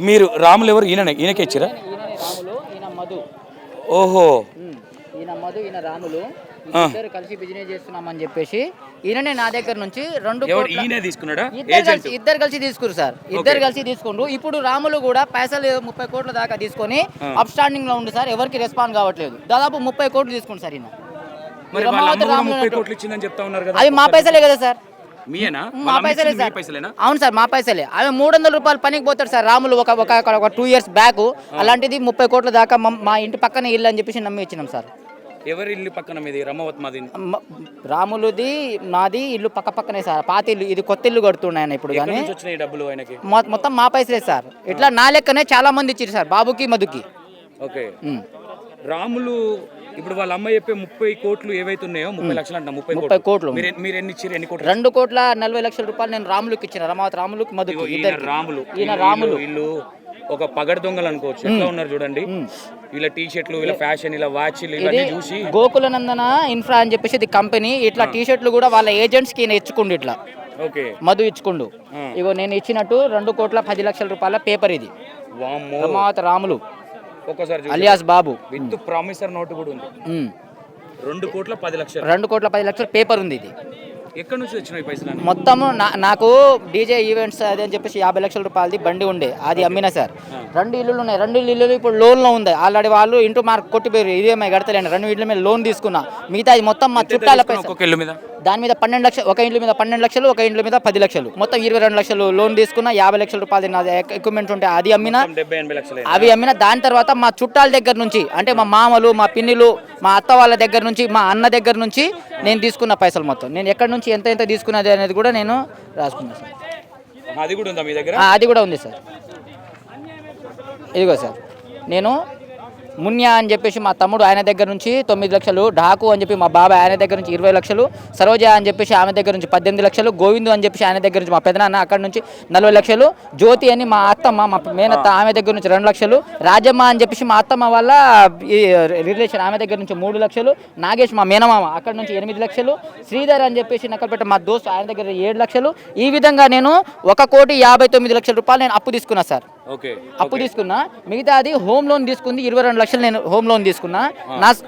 మీరు రాములు ఎవరు? ఈయనకే ఇచ్చిరా? రాములు, ఈయన మధు. ఓహో, ఈయన మధు, ఈయన రాములు ఇద్దరు కలిసి బిజినెస్ చేస్తున్నామని చెప్పేసి ఈయననే నా దగ్గర నుంచి 2 కోట్ల తీసుకున్నాడా? ఇద్దరు కలిసి తీసుకురు సార్. ఇద్దరు కలిసి తీసుకుండ్రు. ఇప్పుడు రాములు కూడా పైసలు 30 కోట్ల దాకా తీసుకొని అప్ స్టాండింగ్ లో ఉంది సార్. ఎవరికి రెస్పాండ్ కావట్లేదు. దాదాపు 30 కోట్లు తీసుకుంది సార్ ఈయన. అవి మా పైసలే కదా సార్. మా పైసలే సార్. అవును సార్, మా పైసలే. అవి 300 రూపాయలు పనికి పోతాడు సార్ రాములు. ఒక 2 years బ్యాక్ అలాంటిది 30 కోట్ల దాకా మా ఇంటి పక్కనే ఇల్లు అని చెప్పేసి నమ్మి ఇచ్చినాం సార్. ఎవరి ఇల్లు పక్కన? మీది రమావత్ మాది. రాములుది నాది ఇల్లు పక్క పక్కనే సార్. పాత ఇల్లు, ఇది కొత్త ఇల్లు కడుతున్నాయన ఇప్పుడు. కానీ డబ్బులు ఆయనకి మొత్తం మా పైసలే సార్. ఇట్లా నా లెక్కనే చాలా మంది ఇచ్చారు సార్, బాబుకి మధుకి. ఓకే. రాములు ఇప్పుడు వాళ్ళ అమ్మ చెప్పే 30 కోట్లు ఏవైతే ఉన్నాయో, 30 లక్షలు అంట. 30 కోట్లు మీరు ఎన్ని ఇచ్చారు? ఎన్ని కోట్లు? 2 కోట్ల 40 లక్షల రూపాయలు నేను రాములుకి ఇచ్చిన. రమావత్ రాములుకి మధుకి ఇద్దరు. ఈయన రాములు ఇల్లు ఒక పగడ దొంగలు అనుకోవచ్చు. ఎట్లా ఉన్నారు చూడండి, ఇలా టీ షర్ట్లు, ఇలా ఫ్యాషన్, ఇలా వాచ్లు ఇవన్నీ చూసి. గోకులనందన ఇన్ఫ్రా అని చెప్పేసి ఇది కంపెనీ. ఇట్లా టీ షర్ట్లు కూడా వాళ్ళ ఏజెంట్స్ కి ఇచ్చుకుండు. ఇట్లా మధు ఇచ్చుకుండు. ఇగో నేను ఇచ్చినట్టు 2 కోట్ల 10 లక్షల రూపాయల పేపర్ ఇది. Ramavath Ramulu alias Babu with promissory note కూడా ఉంది. 2 కోట్ల 10 లక్షలు. 2 కోట్ల 10 లక్షల పేపర్ ఉంది ఇది. ఎక్కడి నుంచి వచ్చినాయి పైసలు? మొత్తము నాకు డీజే ఈవెంట్స్ అది అని చెప్పేసి 50 లక్షల రూపాయలది బండి ఉండే, అది అమ్మినా సార్. 2 ఇల్లులు ఉన్నాయి. 2 ఇల్లులు ఇప్పుడు లోన్లో ఉంది. ఆల్రెడీ వాళ్ళు ఇంటూ మార్క్ కొట్టిపోయారు. ఈఎంఐ కడతలేండి. 2 ఇళ్ళ మీద లోన్ తీసుకున్నా. మిగతా అది మొత్తం మా చుట్టాల పైసలు. దాని మీద 12 లక్షలు. ఒక ఇంటి మీద 12 లక్షలు, ఒక ఇంటి మీద 10 లక్షలు, మొత్తం 22 లక్షలు లోన్ తీసుకున్నా. 50 లక్షల రూపాయలు నాది ఎక్విప్మెంట్ ఉంటే అది అమ్మినా. అవి అమ్మినా. దాని తర్వాత మా చుట్టాల దగ్గర నుంచి, అంటే మా మామలు, మా పిన్నిలు, మా అత్త వాళ్ళ దగ్గర నుంచి, మా అన్న దగ్గర నుంచి నేను తీసుకున్న పైసలు మొత్తం. నేను ఎక్కడి నుంచి ఎంత తీసుకున్నది అనేది కూడా నేను రాసుకున్నాను సార్. అది కూడా ఉందా మీ దగ్గర? అది కూడా ఉంది సార్. ఇదిగో సార్, నేను మున్యా అని చెప్పేసి మా తమ్ముడు, ఆయన దగ్గర నుంచి 9 లక్షలు. ఢాకు అని చెప్పి మా బాబాయ్, ఆయన దగ్గర నుంచి 20 లక్షలు. సరోజ అని చెప్పేసి ఆమె దగ్గర నుంచి 18 లక్షలు. గోవిందు అని చెప్పేసి ఆయన దగ్గర నుంచి, మా పెదనాన్న, అక్కడ నుంచి 40 లక్షలు. జ్యోతి అని మా అత్తమ్మ, మా మేనత్త, ఆమె దగ్గర నుంచి 2 లక్షలు. రాజమ్మ అని చెప్పేసి మా అత్తమ్మ వాళ్ళ రిలేషన్, ఆమె దగ్గర నుంచి 3 లక్షలు. నాగేష్ మా మేనమామ, అక్కడ నుంచి 8 లక్షలు. శ్రీధర్ అని చెప్పేసి నక్కలపేట మా దోస్తు, ఆయన దగ్గర 7 లక్షలు. ఈ విధంగా నేను 1,59 లక్షల రూపాయలు నేను అప్పు తీసుకున్నా సార్. అప్పు తీసుకున్నా. మిగతా అది హోమ్ లోన్ తీసుకుంది 22 లక్షలు నేను హోమ్ లోన్ తీసుకున్నా.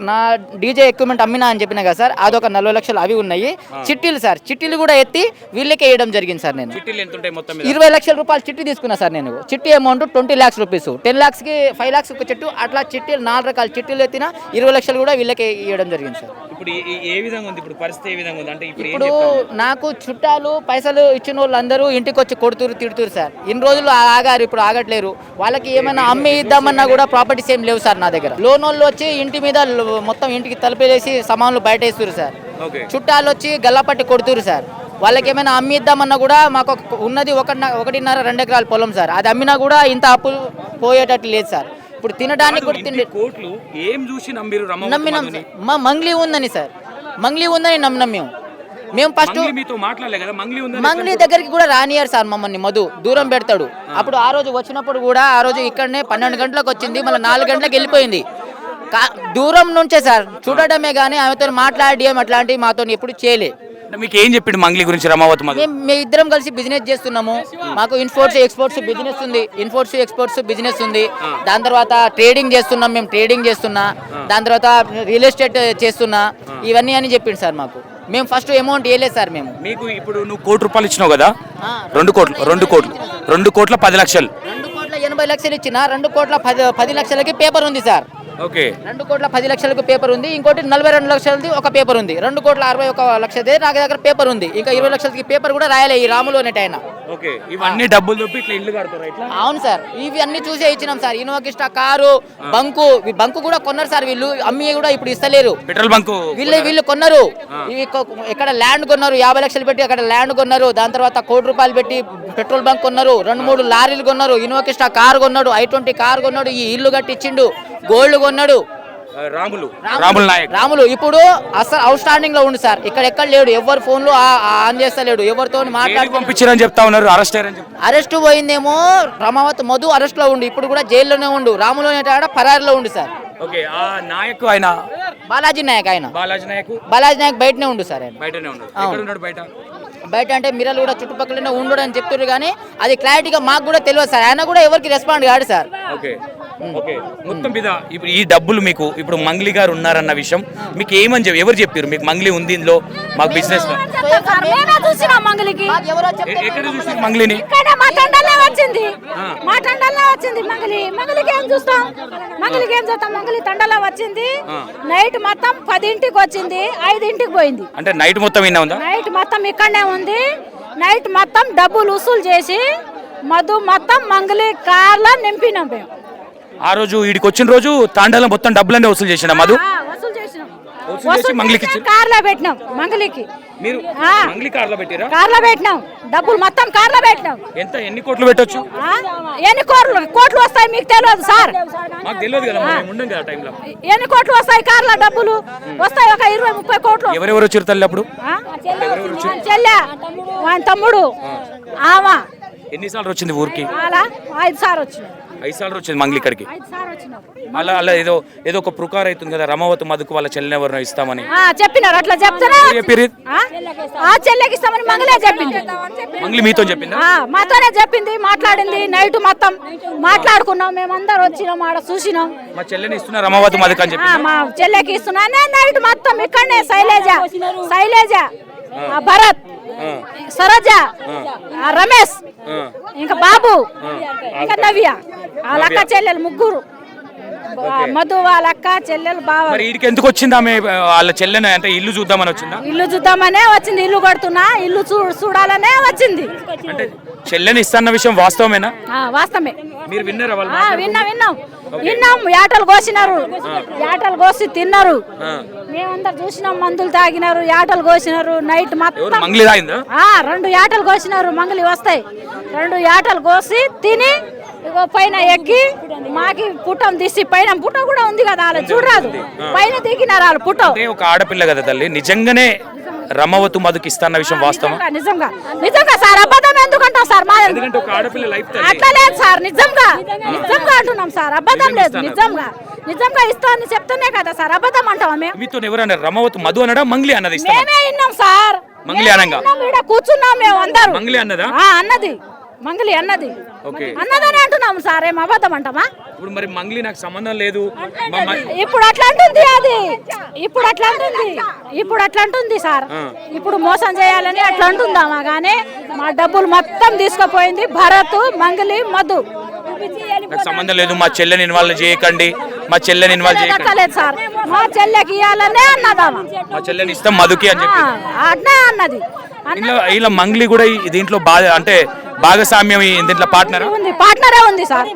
నా డీజే ఎక్విప్మెంట్ అమ్మినా అని చెప్పినా కదా సార్, అదొక 40 లక్షలు అవి ఉన్నాయి. చిట్టీలు సార్, చిట్టీలు కూడా ఎత్తి వీళ్ళకే వేయడం జరిగింది సార్. నేను 20 లక్షల రూపాయలు చిట్టి తీసుకున్నా సార్. నేను చిట్టి అమౌంట్ 20 lakhs రూపీస్. 10 lakhsకి 5 lakhs ఒక చెట్టు, అట్లా చిట్టీలు 4 రకాల చిట్టీలు ఎత్తిన 20 లక్షలు కూడా వీళ్ళకే ఇవ్వడం జరిగింది సార్. ఇప్పుడు ఏ విధంగా ఉంది ఇప్పుడు పరిస్థితి? ఏ విధంగా ఉంది అంటే ఇప్పుడు నాకు చుట్టాలు పైసలు ఇచ్చిన వాళ్ళు అందరూ ఇంటికి వచ్చి కొడుతురు, తిడుతురు సార్. ఇన్ని రోజులు ఆగారు, ఇప్పుడు ఆగట్లేరు. వాళ్ళకి ఏమైనా అమ్మి ఇద్దామన్నా కూడా ప్రాపర్టీస్ ఏం లేవు సార్ నా దగ్గర. లోన్ వాళ్ళు వచ్చి ఇంటి మీద మొత్తం ఇంటికి తలుపేసి సామాన్లు బయట వేస్తురు సార్. చుట్టాలు వచ్చి గల్లాపట్టి కొడుతురు సార్. వాళ్ళకి ఏమైనా అమ్మి ఇద్దామన్నా కూడా మాకు ఉన్నది 1.5-2 ఎకరాల పొలం సార్. అది అమ్మినా కూడా ఇంత అప్పు పోయేటట్లు లేదు సార్. ఇప్పుడు తినడానికి కూడా నమ్మినాం. మా మంగ్లీ ఉందని సార్, మంగ్లీ ఉందని నమ్మినాం మేము ఫస్ట్. మంగ్లీ దగ్గరికి కూడా రానియారు సార్ మమ్మల్ని. మధు దూరం పెడతాడు. అప్పుడు ఆ రోజు వచ్చినప్పుడు కూడా, ఆ రోజు ఇక్కడనే 12 గంటలకు వచ్చింది, మళ్ళీ 4 గంటలకు వెళ్ళిపోయింది. దూరం నుంచే సార్ చూడడమే కానీ ఆమెతో మాట్లాడడం అట్లాంటివి మాతో ఎప్పుడు చేయలే. మీకు ఏం చెప్పిండు మంగ్లీ గురించి? రమావత్ మేము ఇద్దరం కలిసి బిజినెస్ చేస్తున్నాము. మాకు ఇన్పోర్ట్స్ ఎక్స్పోర్ట్స్ బిజినెస్ ఉంది. ఇన్పోర్ట్స్ ఎక్స్పోర్ట్స్ బిజినెస్ ఉంది. దాని తర్వాత ట్రేడింగ్ చేస్తున్నాం. మేము ట్రేడింగ్ చేస్తున్నా. దాని తర్వాత రియల్ ఎస్టేట్ చేస్తున్నా. ఇవన్నీ అని చెప్పిండు సార్ మాకు. మేము ఫస్ట్ అమౌంట్ వేయలేదు సార్. మేము మీకు ఇప్పుడు నువ్వు 1 కోటి రూపాయలు ఇచ్చినావు కదా? 2 కోట్ల 10 లక్షలు. 2 కోట్ల 80 లక్షలు ఇచ్చిన. 2 కోట్ల 10 లక్షలకి పేపర్ ఉంది సార్. 2 కోట్ల 10 లక్షలకు పేపర్ ఉంది. ఇంకోటి 42 లక్షలది ఒక పేపర్ ఉంది. 2 కోట్ల 61 లక్షదే నాకు దగ్గర పేపర్ ఉంది. ఇంకా 20 లక్షలకి పేపర్ కూడా రాయలే ఈ రాములు అనేటైనా. ఇవన్నీ డబ్బులు తప్పి ఇట్లా ఇల్లు కడతారు ఇట్లా? అవును సార్, ఇవి అన్ని చూసే ఇచ్చినాం సార్. ఇన్నోకిస్టా కారు, బంకు కూడా కొన్నారు సార్ వీళ్ళు. అమ్మి కూడా ఇప్పుడు ఇస్తలేరు. పెట్రోల్ బంకు వీళ్ళు కొన్నారు. ఇవి ఎక్కడ ల్యాండ్ కొన్నారు, 50 లక్షలు పెట్టి అక్కడ ల్యాండ్ కొన్నారు. దాని తర్వాత 1 కోటి రూపాయలు పెట్టి పెట్రోల్ బంక్ కొన్నారు. 2-3 లారీలు కొన్నారు. ఇన్నోకిస్టా కారు కొన్నాడు. i20 కారు కొన్నాడు. ఈ ఇల్లు కట్టించిండు. గోల్డ్ కొన్నాడు. రాములు ఇప్పుడు అసలు అవుట్ స్టాండింగ్ లో ఉంది సార్. ఇక్కడ ఎక్కడ లేడు. ఎవరు ఫోన్ లో ఆన్ చేస్తలేడు. ఎవరితో మాట్లాడి పంపించారని చెప్తా ఉన్నారు. అరెస్ట్ పోయిందేమో. రమావత్ మధు అరెస్ట్ లో ఉండు. ఇప్పుడు కూడా జైల్లోనే ఉండు. రాములు అనేట పరారిలో ఉండు సార్. బాలాజీ నాయక్ బయటనే ఉండు సార్. బయట అంటే మిర్రలు కూడా చుట్టుపక్కల ఉండడు అని చెప్తున్నారు కానీ అది క్లారిటీగా మాకు కూడా తెలియదు సార్. ఆయన కూడా ఎవరికి రెస్పాండ్ కాదు సార్. ఓకే ఓకే మొత్తం మీద ఇప్పుడు ఈ డబ్బులు మీకు ఇప్పుడు మంగ్లీ గారు ఉన్నారన్న విషయం మీకు ఏమని ఎవరు చెప్పారు? మీకు మంగ్లీ ఉంది ఇందులో మాకు బిజినెస్ లో ఎక్కడ చూసి మంగ్లీని మా తండల్లో వచ్చింది మంగళికి ఏం చూస్తాం మంగళి తండలో వచ్చింది. నైట్ మొత్తం 10ంటికి వచ్చింది, 5ంటికి పోయింది. అంటే నైట్ మొత్తం విన్నా ఉందా? నైట్ మొత్తం ఇక్కడనే ఉంది. నైట్ మొత్తం డబ్బులు వసూలు చేసి మధు మొత్తం మంగళి కార్లో నింపినాం మేము. ఆ రోజు వీడికి వచ్చిన రోజు తాండాలో మొత్తం డబ్బులన్నీ వసూలు చేసిన మధు మంగళికి కార్లో పెట్టినాం. మంగళికి మీరు మంగళి కార్లో పెట్టిరా? కార్లో పెట్టినాం డబ్బులు మొత్తం కార్లో పెట్టినాం. ఎన్ని కోట్లు పెట్టొచ్చు? ఎన్ని కోట్లు వస్తాయి మీకు తెలియదు సార్? మాకు తెలియదు కదా, మేము ఉండం కదా టైంలో. ఎన్ని కోట్లు వస్తాయి కార్లో డబ్బులు? వస్తాయి ఒక 20-30 కోట్లు. ఎవరెవరు వచ్చారు తల్లి అప్పుడు? చెల్లె, వాని తమ్ముడు, ఆమె. ఎన్నిసార్లు వచ్చింది ఊరికి? 5 సార్లు వచ్చింది. 5 సార్లు వచ్చింది మంగళి ఇక్కడికి. అలా అలా ఏదో ఒక పుకార్ అవుతుంది కదా, రమావతి మధుకు వాళ్ళ చెల్లెని ఎవరినో ఇస్తామని చెప్పినారు. అట్లా చెప్తారా? ఆ చెల్లెకి ఇస్తామని మంగళే చెప్పింది. మంగళి మీతో చెప్పింది? మాతోనే చెప్పింది, మాట్లాడింది. నైట్ మొత్తం మాట్లాడుకున్నాం, మేమందరం వచ్చినాం, ఆడ చూసినాం. మా చెల్లెని ఇస్తున్నా రమావతి మధుకు అని చెప్పి మా చెల్లెకి ఇస్తున్నా. నైట్ మొత్తం ఇక్కడనే శైలేజ, భరత్, సరోజ, రమేష్, ఇంకా బాబు, ఇంకా నవ్య, వాళ్ళ అక్క చెల్లెలు ముగ్గురు. మధు వాళ్ళ అక్క చెల్లెలు బావ. మరి వీడికి ఎందుకు వచ్చింది ఆమె? వాళ్ళ చెల్లెని అంటే ఇల్లు చూద్దామని వచ్చిందా? ఇల్లు చూద్దామనే వచ్చింది. ఇల్లు కడుతున్నా, ఇల్లు చూడాలనే వచ్చింది. అంటే చెల్లెని ఇస్తాన్న విషయం వాస్తవమేనా? వాస్తవమే. మీరు విన్నారా? విన్నాం. యాటలు కోసి తిన్నారు. మేమందరు చూసినాం. మందులు తాగినారు, యాటలు కోసినారు. నైట్ మొత్తం మంగళి తాగిందా? 2 యాటలు కోసినారు. మంగళి వస్తాయి. 2 యాటలు కోసి తిని ఇగో పైన ఎక్కి మాకి పుట్టం తీసి, పైన పుట్ట కూడా ఉంది కదా, వాళ్ళు చూడరాదు, పైన దిగినారు వాళ్ళు పుట్ట. ఒక ఆడపిల్ల కదా తల్లి, నిజంగానే రమవతు మధుకి ఇస్తాన్న విషయం వాస్తవం? నిజంగా సార్. అబద్ధం ఎందుకంటాం సార్? అట్లా లేదు సార్. నిజంగా అంటున్నాం సార్. అబద్ధం లేదు. నిజంగా ఇస్తా అని చెప్తానే కదా సార్. అబద్ధం అంటావా మేము? మీతో ఎవరన్నా రమవతు మధు అన్నడా మంగళి అన్నది? మేమే విన్నాం సార్. మంగళి అనగా కూర్చున్నాం మేము అందరూ. మంగళి అన్నదా? అన్నది మంగళి అన్నది. అన్నదని అంటున్నాము సార్. ఏం అబద్ధం అంటామా? ఇప్పుడు మరి మంగళి నాకు సంబంధం లేదు ఇప్పుడు అట్లా అంటుంది. అది ఇప్పుడు అట్లా అంటుంది సార్. ఇప్పుడు మోసం చేయాలని అట్లా అంటుందామా? కానీ మా డబ్బులు మొత్తం తీసుకుపోయింది భరత్, మంగళి, మధు. నాకు సంబంధం లేదు, మా చెల్లెని ఇన్వాల్వ్ చేయకండి, మా చెల్లెని ఇన్వాల్వ్ చేయకండి సార్. మా చెల్లెకి ఇవ్వాలనే అన్నదామా? మా చెల్లెని ఇస్తాం మధుకి అని చెప్పి అట్లా అన్నది. ఇలా మంగళి కూడా దీంట్లో అంటే భాగస్వామ్యం దీంట్లో పార్ట్నరే ఉంది సార్.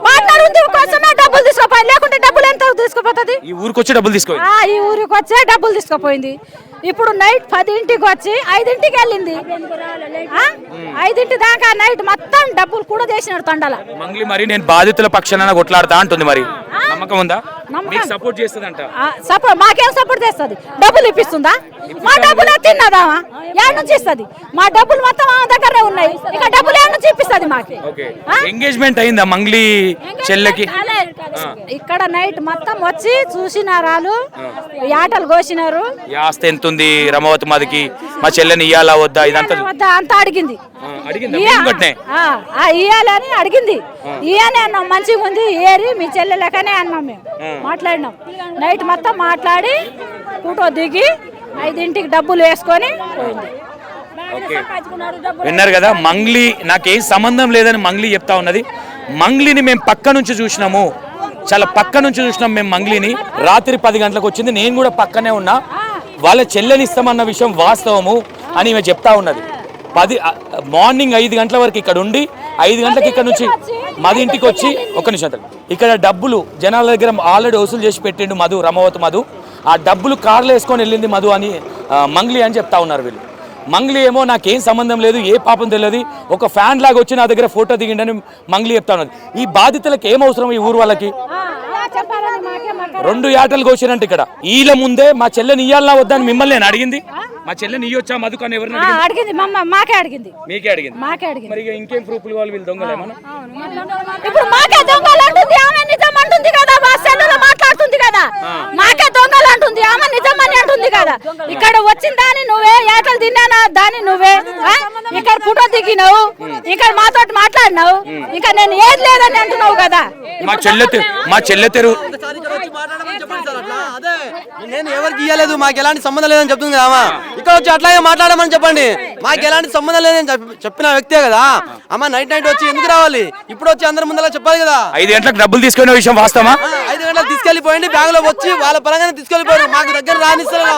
పార్ట్నర్ ఉంది. కోసమే డబ్బులు తీసుకుపోయి, లేకుంటే డబ్బులు ఎంత తీసుకుపోతుంది? ఈ ఊరికి వచ్చి డబ్బులు తీసుకో ఈ ఊరికి వచ్చే డబ్బులు తీసుకుపోయింది. ఇప్పుడు నైట్ 10ంటికి వచ్చి 5ంటికి వెళ్ళింది. 5ంటి దాకా నైట్ మొత్తం డబ్బులు కూడా చేసినాడు తండల మంగళి. మరి నేను బాధితుల పక్షాన కొట్లాడతా అంటుంది, మరి నమ్మకం ఉందా? సపోర్ట్ చేస్తుందంట. మాకేం సపోర్ట్ చేస్తుంది? డబ్బులు ఇప్పిస్తుందా? మా డబ్బులే తిన్నదామా? ఏడు నుంచి ఇస్తుంది? మా డబ్బులు మొత్తం మా దగ్గరే ఉన్నాయి. ఇక డబ్బులు ఏడు నుంచి ఇప్పిస్తుంది మాకు? ఎంగేజ్మెంట్ అయిందా మంగళి చెల్లెకి? ఇక్కడ నైట్ మొత్తం వచ్చి చూసినారు వాళ్ళు, యాటలు కోసినారు. ఆస్తి ఎంత ఉంది రమవతి మధుకి, మా చెల్లెని ఇయ్యాలా వద్దా ఇదంతా అంతా అడిగింది. ఇయ్యాలని అడిగింది. ఇయ్యానే అన్నాం. మంచిగా ఉంది ఏరి మీ చెల్లె లెక్కనే అన్నాం. మేము మాట్లాడినాం. నైట్ మొత్తం మాట్లాడి ఫోటో దిగి 5ంటికి డబ్బులు వేసుకొని పోయింది. విన్నారు కదా, మంగళి నాకేం సంబంధం లేదని మంగళి చెప్తా ఉన్నది. మంగళిని మేము పక్క నుంచి చూసినాము, చాలా పక్క నుంచి చూసినాం మేము మంగళిని. రాత్రి 10 గంటలకు వచ్చింది, నేను కూడా పక్కనే ఉన్నా. వాళ్ళ చెల్లెని ఇస్తామన్న విషయం వాస్తవము అని ఈమె చెప్తా ఉన్నది. మార్నింగ్ 5 గంటల వరకు ఇక్కడ ఉండి 5 గంటలకు ఇక్కడ నుంచి మధు ఇంటికి వచ్చి, ఒక్క నిమిషం, ఇక్కడ డబ్బులు జనాల దగ్గర ఆల్రెడీ వసూలు చేసి పెట్టిండు మధు, రమవతి మధు. ఆ డబ్బులు కార్లో వేసుకొని వెళ్ళింది మధు అని మంగళి అని చెప్తా ఉన్నారు వీళ్ళు. మంగళి ఏమో నాకేం సంబంధం లేదు, ఏ పాపం తెలియదు, ఒక ఫ్యాన్ లాగా వచ్చి నా దగ్గర ఫోటో దిగిండని మంగళి చెప్తా ఉన్నది. ఈ బాధితులకు ఏం అవసరం? ఈ ఊరు వాళ్ళకి 2 యాటలు కోసిరంటే ఇక్కడ వీళ్ళ ముందే మా చెల్లెని ఇయ్యాలనా వద్దని మిమ్మల్ని నేను అడిగింది. మా చెల్లెని ఇయ్యొచ్చా మధుకు అని ఎవరిని అడిగింది? మాకే అడిగింది. మీకే అడిగింది? మరి ఇంకేం ప్రూఫ్లు కావాలి? వీళ్ళు దొంగలేమన్నా? ఇప్పుడు మాకే దొంగలు అంటుంది ఆమె. నిజం అంటుంది కదా, మా సెల్లులో మాట్లాడుతుంది కదా. మాకే దొంగలు అంటుంది ఆమె. నిజం అని అంటుంది కదా. ఇక్కడ వచ్చిందని నువ్వే యాటలు తిన్నానా దాన్ని నువ్వే ఆ? ఇక్కడ ఫోటో దిగినావు ఇక్కడ మాతో మాట్లాడినావు ఇంకా నేను ఏది లేదని అంటున్నావు కదా. మా చెల్లె తెరు నేను ఎవరికి ఇయ్యలేదు, మాకు ఎలాంటి సంబంధం లేదని చెప్తుంది కదా. ఇక్కడ వచ్చి అట్లాగే మాట్లాడమని చెప్పండి, మాకు ఎలాంటి సంబంధం లేదని చెప్పిన వ్యక్తే కదా. అమ్మ నైట్ వచ్చి ఎందుకు రావాలి, ఇప్పుడు వచ్చి అందరి ముందర చెప్పాలి కదా. 5 గంటలకు డబ్బులు తీసుకునే విషయం వాస్తవమా? 5 గంటలకు తీసుకెళ్లిపోయింది, బ్యాంక్ లో వచ్చి వాళ్ళ పరంగానే తీసుకెళ్లిపోయారు, మాకు దగ్గర రానిస్తారు.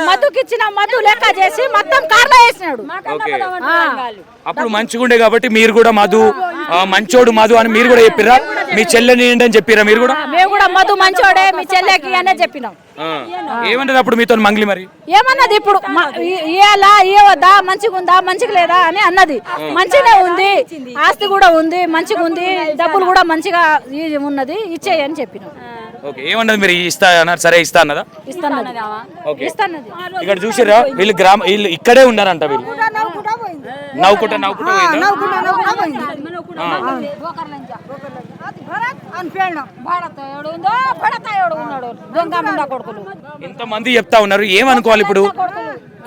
మధుకిచ్చిన మధు లెక్క చేసి మొత్తం కార్లో వేసినాడు. అప్పుడు మంచిగుండే కాబట్టి మీరు కూడా మధు మంచోడు మధు అని మీరు కూడా చెప్పిరా, మీ చెల్లెని అని చెప్పిరా మీరు కూడా? మేము కూడా మధు మంచోడే మీ చెల్లెకి అనే చెప్పినాం. ఏమంటది అప్పుడు మీతో మంగ్లీ? మరి ఏమన్నది ఇప్పుడు ఇయ్యాలా ఇవ్వద్దా, మంచిగా ఉందా మంచిగా లేదా అని అన్నది. మంచిగా ఉంది, ఆస్తి కూడా ఉంది, మంచిగా ఉంది, డబ్బులు కూడా మంచిగా ఉన్నది, ఇచ్చేయని చెప్పినాం. ఓకే, ఏమన్నది మీరు? ఇస్తా అన్నారు, సరే ఇస్తా అన్నదా? ఇస్తాన్నది. ఇక్కడ చూసిరా వీళ్ళు ఇక్కడే ఉన్నారంట, వీళ్ళు నవ్వుకుంటా ఇంతమంది చెప్తా ఉన్నారు, ఏమనుకోవాలి ఇప్పుడు?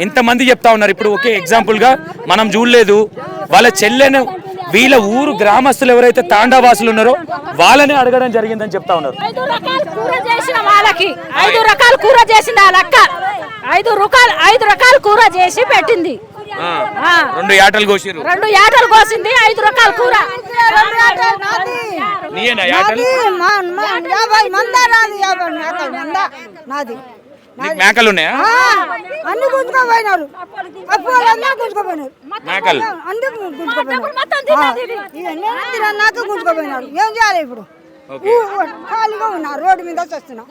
ఇంతమంది చెప్తా ఉన్నారు ఇప్పుడు. ఓకే, ఎగ్జాంపుల్ గా మనం చూడలేదు, వాళ్ళ చెల్లెను వీళ్ళ ఊరు గ్రామస్తులు ఎవరైతే తాండావాసులు ఉన్నారో వాళ్ళని అడగడం జరిగిందని చెప్తా ఉన్నారు. 5 రకాల కూర చేసిన వాళ్ళకి 5 రకాల కూర చేసింది ఆ లెక్క. 5 రకాల కూర చేసి పెట్టింది. 2 యాటలు కోసిరు, 2 యాటలు కోసింది, 5 రకాల కూర. నీయేనా యాటలు? నీకు మేకలు ఉన్నాయా? అన్ని గుంజుకోపోయినారు, మేకలు నాకు గుంజుకోపోయినారు. ఏం చేయాలి ఇప్పుడు? ఖాళీగా ఉన్నారు, రోడ్డు మీద వస్తున్నాం.